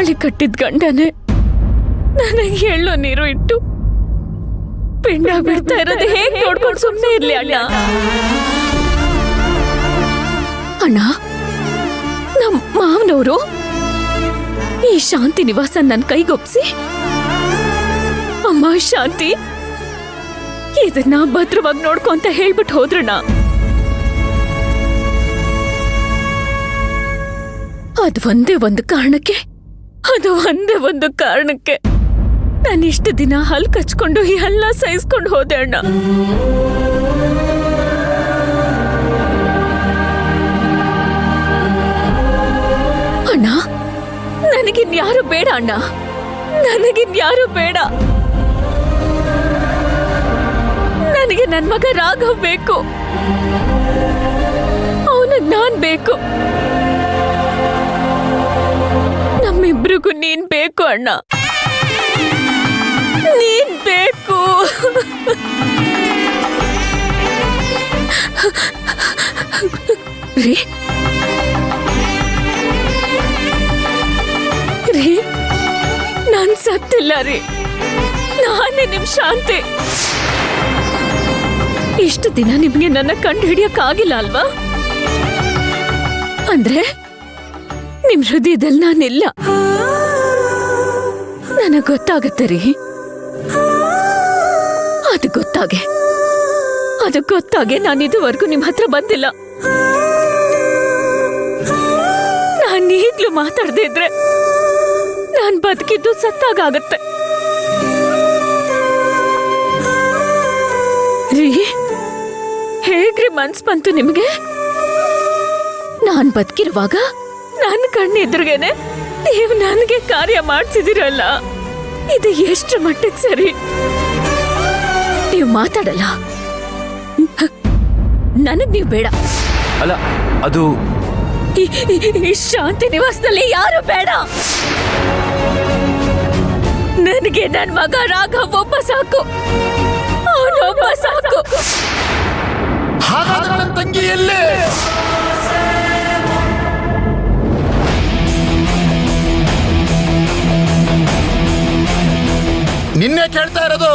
ತಾಳಿ ಕಟ್ಟಿದ ಗಂಡನೇ ನನಗೆ ಎಳ್ಳು ನೀರು ಇಟ್ಟು ಪಿಂಡ ಬಿಡ್ತಾ ಇರೋದು ಹೇಗೆ ನೋಡ್ಕೊಂಡು ಸುಮ್ಮನೆ ಇರ್ಲಿ ಅಣ್ಣ. ಅಣ್ಣ, ನಮ್ಮ ಮಾವನವರು ಈ ಶಾಂತಿ ನಿವಾಸ ನನ್ನ ಕೈಗೊಪ್ಸಿ, ಅಮ್ಮ ಶಾಂತಿ ಇದನ್ನ ಭದ್ರವಾಗಿ ನೋಡ್ಕೊ ಅಂತ ಹೇಳ್ಬಿಟ್ಟು ಹೋದ್ರಣ್ಣ. ಅದು ಒಂದೇ ಒಂದು ಕಾರಣಕ್ಕೆ ನಾನು ಇಷ್ಟು ದಿನ ಹಲ್ ಕಚ್ಕೊಂಡು ಎಲ್ಲ ಸಹಿಸ್ಕೊಂಡು ಹೋದೆ ಅಣ್ಣ. ಅಣ್ಣ, ನನಗಿನ್ಯಾರು ಬೇಡ ಅಣ್ಣ, ನನಗಿನ್ಯಾರು ಬೇಡ. ನನಗೆ ನನ್ನ ಮಗ ರಾಘವ್ ಬೇಕು, ಅವನಿಗೆ ನಾನ್ ಬೇಕು. ನಮ್ಮಿಬ್ರಿಗೂ ನೀನ್ ಬೇಕು ಅಣ್ಣ, ನೀನ್ ಬೇಕು. ರೀ ರೀ ನಾನ್ ಸತ್ತಿಲ್ಲ ರೀ, ನಾನೇ ನಿಮ್ ಶಾಂತಿ. ಇಷ್ಟು ದಿನ ನಿಮ್ಗೆ ನನ್ನ ಕಂಡು ಹಿಡಿಯಕ್ಕಾಗಿಲ್ಲ ಅಲ್ವಾ? ಅಂದ್ರೆ ನಿಮ್ ಹೃದಯದಲ್ಲಿ ನಾನಿಲ್ಲ. ನನಗ್ ಗೊತ್ತಾಗತ್ತೆ ರೀ, ಅದು ಗೊತ್ತಾಗೆ ನಾನು ಇದುವರೆಗೂ ನಿಮ್ ಹತ್ರ ಬಂದಿಲ್ಲ. ನಾನ್ ಈಗ್ಲೂ ಮಾತಾಡದೇ ಇದ್ರೆ ನಾನ್ ಬದುಕಿದ್ದು ಸತ್ತಾಗತ್ತೆ ರೀ. ಹೇಗ್ರಿ ಮನ್ಸ್ ಬಂತು ನಿಮ್ಗೆ? ನಾನ್ ಬದುಕಿರುವಾಗ ನನ್ನ ಕಣ್ಣೆದುರುಗೇನೆ ನೀವು ನನಗೆ ಕಾರ್ಯ ಮಾಡ್ತಿದ್ದೀರಲ್ಲ, ಇದು ಎಷ್ಟು ಮಟ್ಟಿಗೆ ಸರಿ? ನೀವು ಮಾತಾಡಲ್ಲ, ನನಗ್ ನೀವು ಬೇಡ. ಅಲ್ಲ, ಅದು ಈ ಶಾಂತಿ ನಿವಾಸದಲ್ಲಿ ಯಾರು ಬೇಡ. ನನಗೆ ನನ್ನ ಮಗ ರಾಘವ್ ಒಬ್ಬ ಸಾಕು, ಅವನೊಬ್ಬ ಸಾಕು. ಹಾಗಾದ್ರೆ ನನ್ನ ತಂಗಿ ಎಲ್ಲೇ? ನಿನ್ನೆ ಕೇಳ್ತಾ ಇರೋದು,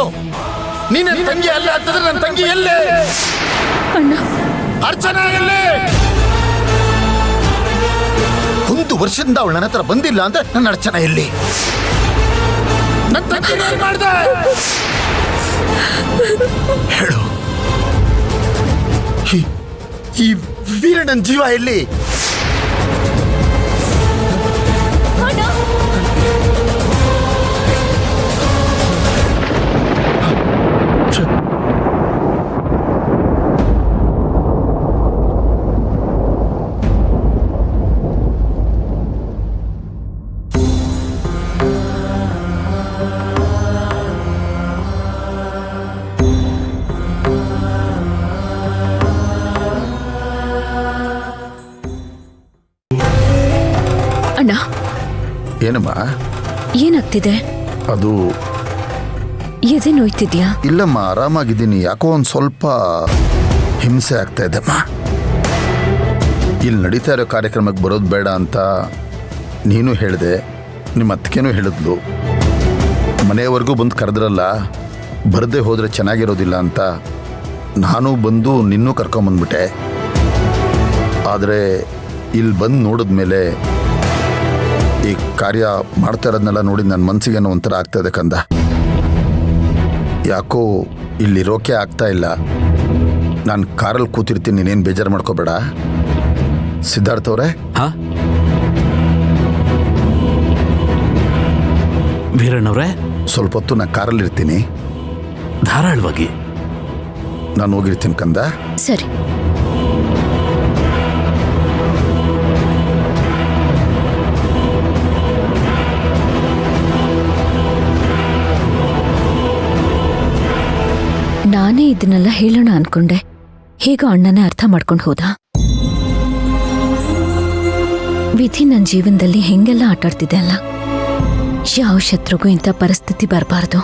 ನೀನ್ ನನ್ನ ತಂಗಿ ಅಲ್ಲ ಅಂತಂದ್ರೆ ನನ್ನ ತಂಗಿ ಎಲ್ಲೇ? ಅಣ್ಣ, ಅರ್ಚನಾ ಎಲ್ಲೇ? 1 ವರ್ಷದಿಂದ ಅವಳು ನನ್ನ ಹತ್ರ ಬಂದಿಲ್ಲ ಅಂತ ನನ್ನ ಅರ್ಚನಾ ಎಲ್ಲಿ? ನನ್ನ ತಂಗಿ ಏನ್ ಮಾಡ್ದೆ ಹೇಳು. ಈ ವೀರಣ್ಣನ ಜೀವ ಎಲ್ಲಿ? ಅಣ್ಣ, ಏನಮ್ಮ ಏನಾಗ್ತಿದೆ? ಅದು ಎದೆ ನೋಯ್ತಿದ್ಯಾ? ಇಲ್ಲಮ್ಮ, ಆರಾಮಾಗಿದ್ದೀನಿ. ಯಾಕೋ ಒಂದು ಸ್ವಲ್ಪ ಹಿಂಸೆ ಆಗ್ತಾ ಇದೆಮ್ಮ. ಇಲ್ಲಿ ನಡೀತಾ ಇರೋ ಕಾರ್ಯಕ್ರಮಕ್ಕೆ ಬರೋದು ಬೇಡ ಅಂತ ನೀನು ಹೇಳಿದೆ, ನಿಮ್ಮ ಅತ್ತಿಗೆನೂ ಹೇಳಿದ್ಲು. ಮನೆಯವರೆಗೂ ಬಂದು ಕರೆದ್ರಲ್ಲ, ಬರದೇ ಹೋದರೆ ಚೆನ್ನಾಗಿರೋದಿಲ್ಲ ಅಂತ ನಾನು ಬಂದು ನಿನ್ನೂ ಕರ್ಕೊಂಬಂದ್ಬಿಟ್ಟೆ. ಆದರೆ ಇಲ್ಲಿ ಬಂದು ನೋಡಿದ್ಮೇಲೆ ಈ ಕಾರ್ಯ ಮಾಡ್ತಾ ಇರೋದನ್ನೆಲ್ಲ ನೋಡಿ ನನ್ನ ಮನಸ್ಸಿಗೇನೋ ಒಂಥರ ಆಗ್ತಾ ಇದೆ ಕಂದ. ಯಾಕೋ ಇಲ್ಲಿರೋಕೆ ಆಗ್ತಾ ಇಲ್ಲ. ನಾನು ಕಾರಲ್ಲಿ ಕೂತಿರ್ತೀನಿ, ನೀನೇನು ಬೇಜಾರು ಮಾಡ್ಕೋಬೇಡ. ಸಿದ್ಧಾರ್ಥ ಅವರೇ? ವೀರಣ್ಣವ್ರೆ, ಸ್ವಲ್ಪ ಹೊತ್ತು ನಾನು ಕಾರಲ್ಲಿ ಇರ್ತೀನಿ. ಧಾರಾಳವಾಗಿ ನಾನು ಹೋಗಿರ್ತೀನಿ ಕಂದ. ಸರಿ. ನಾನೇ ಇದನ್ನೆಲ್ಲ ಹೇಳೋಣ ಅನ್ಕೊಂಡೆ, ಹೇಗೋ ಅಣ್ಣನೇ ಅರ್ಥ ಮಾಡ್ಕೊಂಡು ಹೋದ. ವಿಧಿ ನನ್ನ ಜೀವನದಲ್ಲಿ ಹೆಂಗೆಲ್ಲ ಆಟಾಡ್ತಿದೆ ಅಲ್ಲ. ಯಾವ ಶತ್ರುಗೂ ಇಂಥ ಪರಿಸ್ಥಿತಿ ಬರಬಾರ್ದು.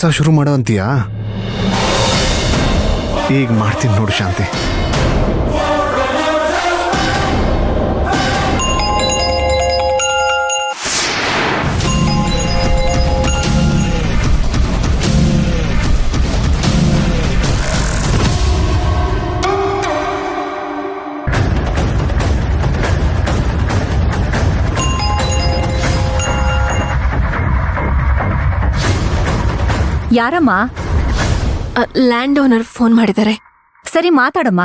ಕೆಲಸ ಶುರು ಮಾಡೋ ಅಂತೀಯಾ? ಈಗ ಮಾಡ್ತೀನಿ ನೋಡು ಶಾಂತಿ. ಯಾರಮ್ಮ? ಲ್ಯಾಂಡ್ ಓನರ್ ಫೋನ್ ಮಾಡಿದ್ದಾರೆ. ಸರಿ, ಮಾತಾಡಮ್ಮ.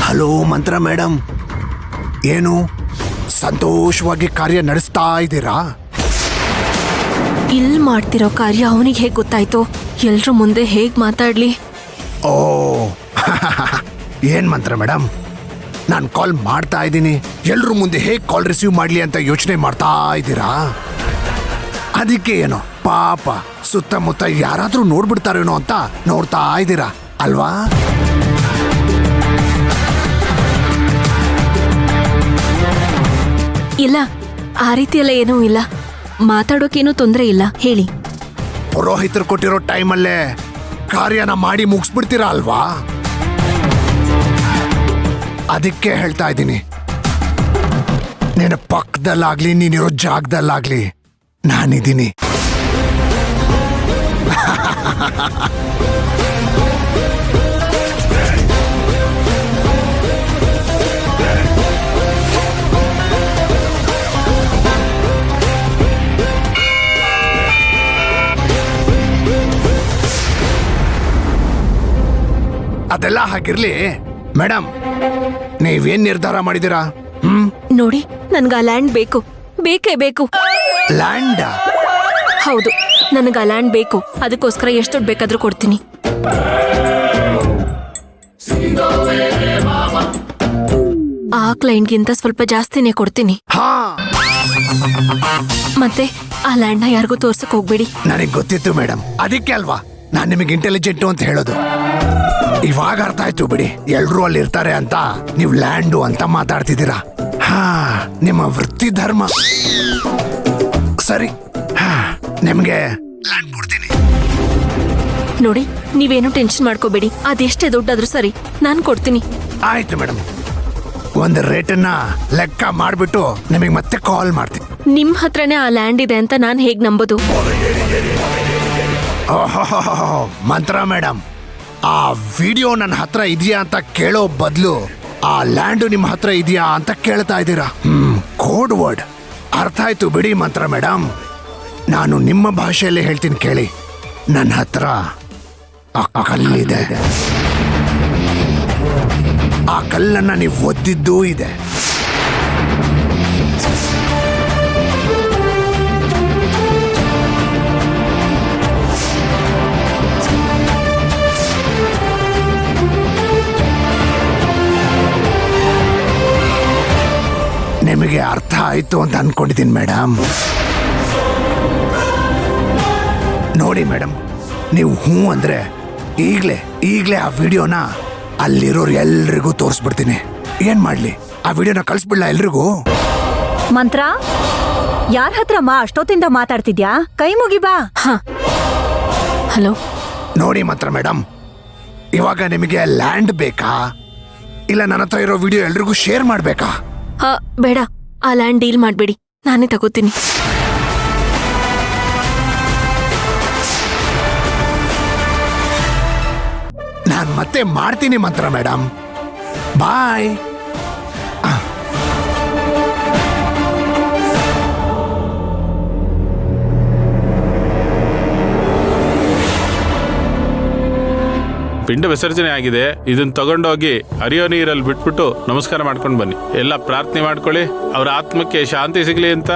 ಹಲೋ ಮಂತ್ರ ಮೇಡಮ್, ಏನು ಸಂತೋಷವಾಗಿ ಕಾರ್ಯ ನಡೆಸ್ತಾ ಇದ್ದೀರಾ? ಇಲ್ಲಿ ಮಾಡ್ತಿರೋ ಕಾರ್ಯ ಅವನಿಗೆ ಹೇಗೆ ಗೊತ್ತಾಯ್ತು? ಎಲ್ರ ಮುಂದೆ ಹೇಗ್ ಮಾತಾಡ್ಲಿ? ಓ ಏನ್ ಮಂತ್ರ ಮೇಡಮ್, ನಾನು ಕಾಲ್ ಮಾಡ್ತಾ ಇದ್ದೀನಿ, ಎಲ್ರ ಮುಂದೆ ಹೇಗೆ ಕಾಲ್ ರಿಸೀವ್ ಮಾಡಲಿ ಅಂತ ಯೋಚನೆ ಮಾಡ್ತಾ ಇದ್ದೀರಾ? ಅದಕ್ಕೆ ಏನೋ ಪಾಪ ಸುತ್ತಮುತ್ತ ಯಾರಾದ್ರೂ ನೋಡ್ಬಿಡ್ತಾರೇನೋ ಅಂತ ನೋಡ್ತಾ ಇದ್ದೀರಾ ಅಲ್ವಾ? ಇಲ್ಲ, ಆ ರೀತಿ ಎಲ್ಲ ಏನೂ ಇಲ್ಲ. ಮಾತಾಡೋಕೇನೂ ತೊಂದರೆ ಇಲ್ಲ, ಹೇಳಿ. ಪುರೋಹಿತರು ಕೊಟ್ಟಿರೋ ಟೈಮಲ್ಲೇ ಕಾರ್ಯನ ಮಾಡಿ ಮುಗಿಸ್ಬಿಡ್ತೀರಾ ಅಲ್ವಾ? ಅದಕ್ಕೆ ಹೇಳ್ತಾ ಇದ್ದೀನಿ, ನಿನ್ನ ಪಕ್ಕದಲ್ಲಾಗ್ಲಿ ನೀನಿರೋ ಜಾಗದಲ್ಲಾಗ್ಲಿ ನಾನಿದ್ದೀನಿ. ಅದೆಲ್ಲ ಹಾಗಿರ್ಲಿ ಮೇಡಮ್, ನೀವೇನ್ ನಿರ್ಧಾರ ಮಾಡಿದೀರಾ? ನೋಡಿ, ನನ್ಗ ಆ ಲ್ಯಾಂಡ್ ಬೇಕು, ಬೇಕೇ ಬೇಕು. ಲ್ಯಾಂಡ್? ಹೌದು, ನನಗೆ ಆ ಲ್ಯಾಂಡ್ ಬೇಕು. ಅದಕ್ಕೋಸ್ಕರ ಎಷ್ಟು ದುಡ್ಡು ಬೇಕಾದ್ರೂ ಕೊಡ್ತೀನಿ. ಆ ಕ್ಲೈಂಟ್ಗಿಂತ ಸ್ವಲ್ಪ ಜಾಸ್ತಿನೇ ಕೊಡ್ತೀನಿ. ಹಾ, ಮತ್ತೆ ಆ ಲ್ಯಾಂಡ್ನ ಯಾರಿಗೂ ತೋರ್ಸಕ್ ಹೋಗ್ಬೇಡಿ. ನನಗೆ ಗೊತ್ತಿತ್ತು ಮೇಡಮ್, ಅದಕ್ಕೆ ಅಲ್ವಾ ನಾನ್ ನಿಮಗೆ ಇಂಟೆಲಿಜೆಂಟ್ ಅಂತ ಹೇಳೋದು. ಇವಾಗ ಅರ್ಥ ಆಯ್ತು ಬಿಡಿ, ಎಲ್ರೂ ಅಲ್ಲಿ ಇರ್ತಾರೆ ಅಂತ ನೀವು ಲ್ಯಾಂಡು ಅಂತ ಮಾತಾಡ್ತಿದ್ದೀರಾ. ಹಾ, ನಿಮ್ಮ ವೃತ್ತಿ ಧರ್ಮ. ಸರಿ, ಹಾ, ನಿಮ್ಗೆ ಲ್ಯಾಂಡ್ ಕೊಡ್ತೀನಿ. ನೋಡಿ, ನೀವೇನು ಟೆನ್ಷನ್ ಮಾಡ್ಕೋಬೇಡಿ. ಅದೆಷ್ಟೇ ದುಡ್ಡಾದ್ರೂ ಸರಿ, ನಾನು ಕೊಡ್ತೀನಿ. ಆಯ್ತು ಮೇಡಮ್, ಒಂದು ರೇಟನ್ನ ಲೆಕ್ಕ ಮಾಡ್ಬಿಟ್ಟು ನಿಮಗೆ ಮತ್ತೆ ಕಾಲ್ ಮಾಡ್ತೀನಿ. ನಿಮ್ ಹತ್ರನೇ ಆ ಲ್ಯಾಂಡ್ ಇದೆ ಅಂತ ನಾನು ಹೇಗ್ ನಂಬೋದು? ಓಹೋ ಮಂತ್ರ ಮೇಡಮ್, ಆ ವಿಡಿಯೋ ನನ್ನ ಹತ್ರ ಇದೆಯಾ ಅಂತ ಕೇಳೋ ಬದಲು ಆ ಲ್ಯಾಂಡು ನಿಮ್ಮ ಹತ್ರ ಇದೆಯಾ ಅಂತ ಕೇಳ್ತಾ ಇದ್ದೀರಾ. ಕೋಡ್ ವರ್ಡ್ ಅರ್ಥ ಆಯ್ತು ಬಿಡಿ ಮಂತ್ರ ಮೇಡಮ್. ನಾನು ನಿಮ್ಮ ಭಾಷೆಯಲ್ಲೇ ಹೇಳ್ತೀನಿ ಕೇಳಿ. ನನ್ನ ಹತ್ರ ಆ ಕಲ್ಲಿದೆ, ಆ ಕಲ್ಲನ್ನ ನೀವು ಒದ್ದಿದ್ದೂ ಇದೆ. ನಿಮಗೆ ಅರ್ಥ ಆಯ್ತು ಅಂತ ಅನ್ಕೊಂಡಿದ್ದೀನಿ ಮೇಡಮ್. ನೋಡಿ ಮೇಡಮ್, ನೀವು ಹ್ಞೂ ಅಂದ್ರೆ ಈಗಲೇ ಆ ವಿಡಿಯೋನ ಅಲ್ಲಿರೋರು ಎಲ್ರಿಗೂ ತೋರಿಸ್ಬಿಡ್ತೀನಿ. ಏನ್ ಮಾಡ್ಲಿ, ಆ ವಿಡಿಯೋನ ಕಳಿಸ್ಬಿಡ್ಲ ಎಲ್ರಿಗೂ? ಮಂತ್ರ, ಯಾರ ಹತ್ರಮ್ಮ ಅಷ್ಟೊತ್ತಿಂದ ಮಾತಾಡ್ತಿದ್ಯಾ? ಕೈ ಮುಗಿಬಾ. ಹಲೋ. ನೋಡಿ ಮಂತ್ರ ಮೇಡಮ್, ಇವಾಗ ನಿಮಗೆ ಲ್ಯಾಂಡ್ ಬೇಕಾ ಇಲ್ಲ ನನ್ನ ಹತ್ರ ಇರೋ ವಿಡಿಯೋ ಎಲ್ರಿಗೂ ಶೇರ್ ಮಾಡ್ಬೇಕಾ? ಬೇಡ, ಆ ಲ್ಯಾಂಡ್ ಡೀಲ್ ಮಾಡ್ಬೇಡಿ, ನಾನೇ ತಗೋತೀನಿ. ನಾನು ಮತ್ತೆ ಮಾಡ್ತೀನಿ ಮಂತ್ರ ಮೇಡಮ್. ಬಾಯ್. ಪಿಂಡ ವಿಸರ್ಜನೆ ಆಗಿದೆ. ಇದನ್ನ ತಗೊಂಡೋಗಿ ಹರಿಯೋ ನೀರಲ್ಲಿ ಬಿಟ್ಬಿಟ್ಟು ನಮಸ್ಕಾರ ಮಾಡ್ಕೊಂಡು ಬನ್ನಿ. ಎಲ್ಲ ಪ್ರಾರ್ಥನೆ ಮಾಡ್ಕೊಳ್ಳಿ, ಅವ್ರ ಆತ್ಮಕ್ಕೆ ಶಾಂತಿ ಸಿಗ್ಲಿ ಅಂತ.